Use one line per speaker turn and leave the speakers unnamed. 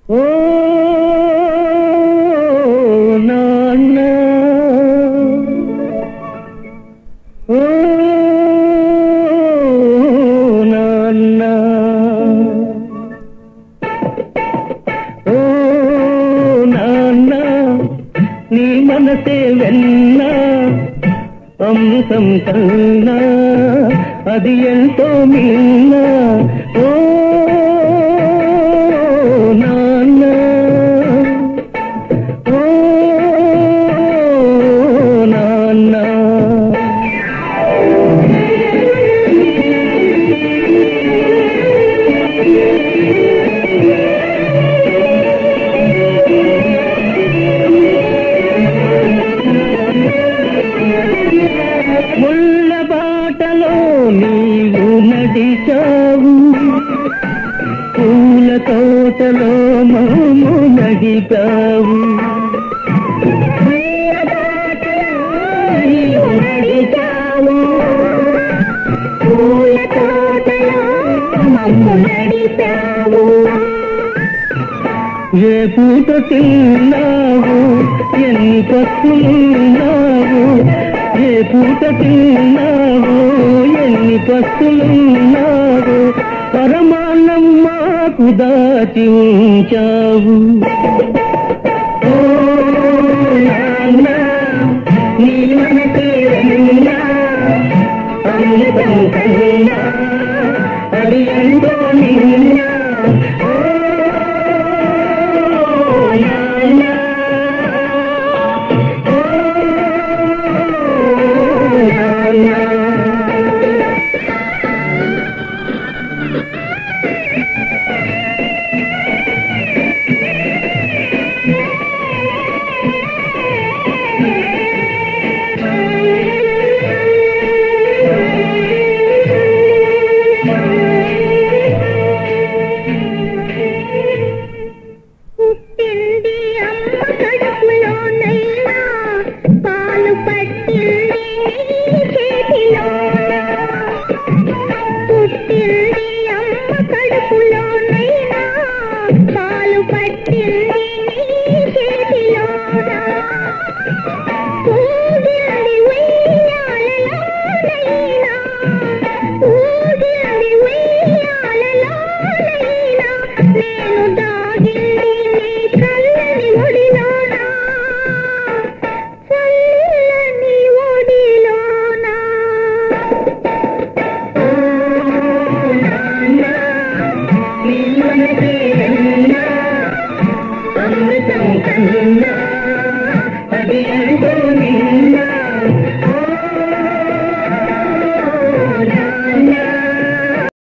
ఓ నాన్న ఓ నాన్న ఓ నాన్న నీ మనసే వెన్న అమృతం కన్నా అది ఎంతో మిన్న ఓ నాన్న ఓ నాన్న ముళ్ళ బాటలో నీవు నడిచావు పూల తోటలో మాము నడిపావు పూల తోటలో మాము నడిపావు ఏ పూట తిన్నావు ఎన్ని పస్తులున్నావు ఏ పూట తిన్నావు ఎన్ని పస్తులున్నావు పరమాన్నం మాకు దాచి ఉంచావు ఓ నాన్న నీ మనసే వెన్న అమృతం కన్నా అది ఎంతో నిన్న అమృతం కన్నా అది ఎంతో నిన్న